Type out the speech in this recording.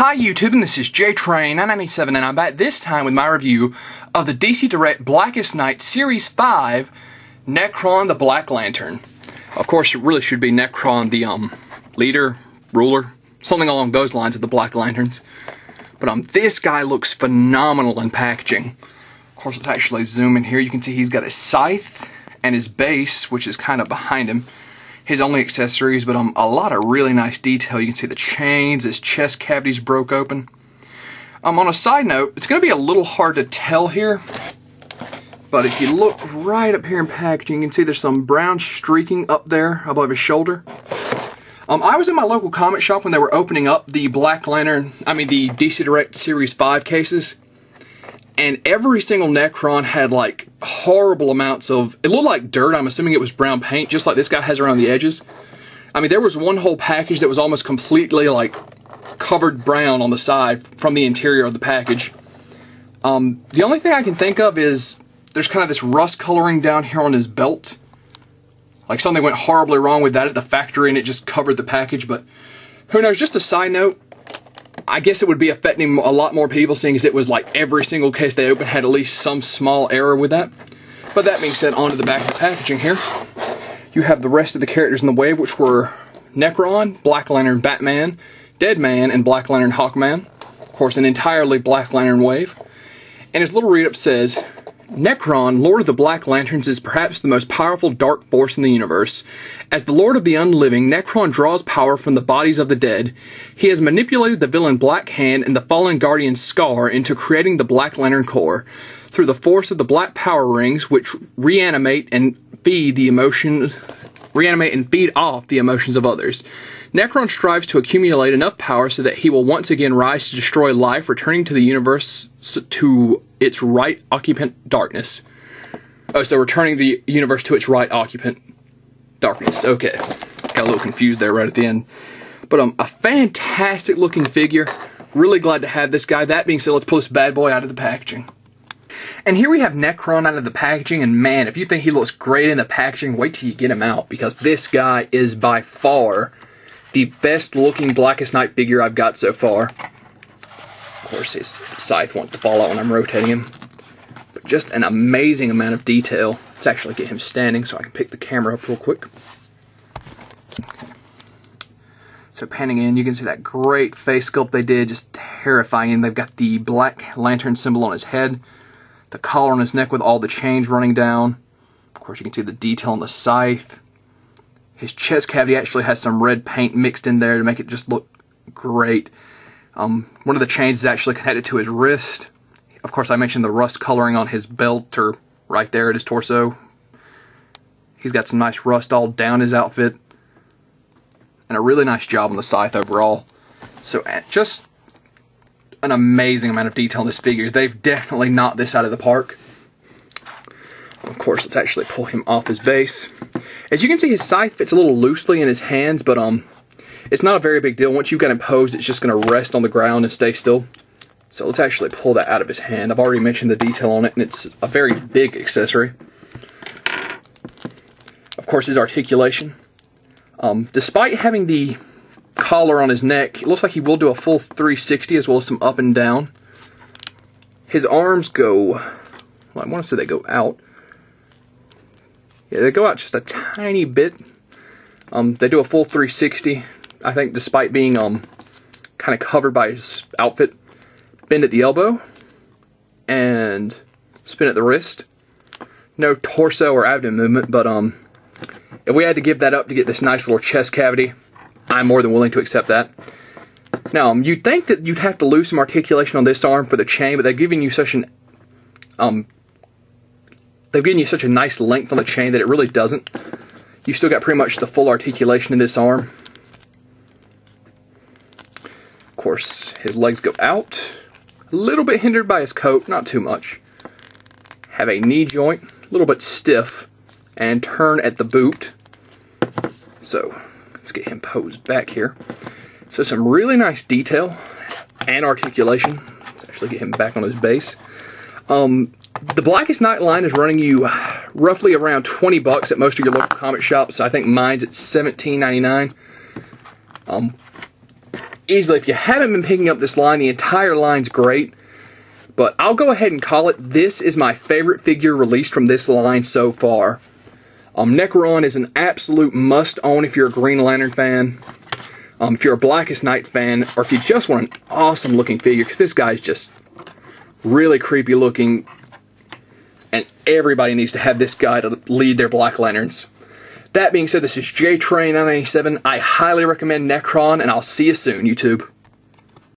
Hi YouTube, and this is JTrain997, and I'm back this time with my review of the DC Direct Blackest Night Series 5, Nekron the Black Lantern. Of course, it really should be Nekron the leader, ruler, something along those lines of the Black Lanterns. But this guy looks phenomenal in packaging. Of course, let's actually zoom in here. You can see he's got his scythe and his base, which is kind of behind him. His only accessories, but a lot of really nice detail. You can see the chains, his chest cavities broke open. On a side note, it's going to be a little hard to tell here, but if you look right up here in packaging, you can see there's some brown streaking up there above his shoulder. I was in my local comic shop when they were opening up the Black Lantern, the DC Direct Series 5 cases, and every single Nekron had like horrible amounts of, it looked like dirt. I'm assuming it was brown paint, just like this guy has around the edges. There was one whole package that was almost completely like covered brown on the side from the interior of the package. The only thing I can think of is there's kind of this rust coloring down here on his belt. Like something went horribly wrong with that at the factory and it just covered the package, but who knows. Just a side note, I guess it would be affecting a lot more people, seeing as it was like every single case they opened had at least some small error with that. But that being said, onto the back of the packaging here. You have the rest of the characters in the wave, which were Nekron, Black Lantern Batman, Deadman, and Black Lantern Hawkman. Of course, an entirely Black Lantern wave. And his little read-up says, Nekron, Lord of the Black Lanterns, is perhaps the most powerful dark force in the universe. As the Lord of the Unliving, Nekron draws power from the bodies of the dead. He has manipulated the villain Black Hand and the fallen Guardian Scar into creating the Black Lantern Corps through the force of the Black Power Rings, which reanimate and feed off the emotions of others. Nekron strives to accumulate enough power so that he will once again rise to destroy life, returning to the universe to its right occupant, darkness. Oh, so returning the universe to its right occupant, darkness. Okay, got a little confused there right at the end. But a fantastic looking figure. Really glad to have this guy. That being said, let's pull this bad boy out of the packaging. And here we have Nekron out of the packaging, and man, if you think he looks great in the packaging, wait till you get him out, because this guy is by far the best looking Blackest Night figure I've got so far. Of course, his scythe wants to fall out when I'm rotating him. But just an amazing amount of detail. Let's actually get him standing so I can pick the camera up real quick. Okay. So panning in, you can see that great face sculpt they did, just terrifying. And they've got the Black Lantern symbol on his head, the collar on his neck with all the chains running down. Of course, you can see the detail on the scythe. His chest cavity actually has some red paint mixed in there to make it just look great. One of the chains is actually connected to his wrist. Of course, I mentioned the rust coloring on his belt, or right there at his torso. He's got some nice rust all down his outfit. And a really nice job on the scythe overall. So just an amazing amount of detail in this figure. They've definitely knocked this out of the park. Of course, let's actually pull him off his base. As you can see, his scythe fits a little loosely in his hands, but it's not a very big deal. Once you've got him posed, it's just going to rest on the ground and stay still. So let's actually pull that out of his hand. I've already mentioned the detail on it, and it's a very big accessory. Of course, his articulation. Despite having the collar on his neck, it looks like he will do a full 360 as well as some up and down. His arms go, well, I want to say they go out. Yeah, they go out just a tiny bit. They do a full 360, I think, despite being kind of covered by his outfit. Bend at the elbow, and spin at the wrist. No torso or abdomen movement, but if we had to give that up to get this nice little chest cavity, I'm more than willing to accept that. Now, you'd think that you'd have to lose some articulation on this arm for the chain, but they've given you such an such a nice length on the chain that it really doesn't. You still got pretty much the full articulation in this arm. Of course, his legs go out. A little bit hindered by his coat, not too much. Have a knee joint, a little bit stiff, and turn at the boot. So, let's get him posed back here. So some really nice detail and articulation. Let's actually get him back on his base. The Blackest Night line is running you roughly around 20 bucks at most of your local comic shops. I think mine's at $17.99. easily. If you haven't been picking up this line, the entire line's great. But I'll go ahead and call it. This is my favorite figure released from this line so far. Nekron is an absolute must-own if you're a Green Lantern fan. If you're a Blackest Night fan, or if you just want an awesome-looking figure, because this guy's just really creepy-looking, and everybody needs to have this guy to lead their Black Lanterns. That being said, this is JTrain997. I highly recommend Nekron, and I'll see you soon, YouTube.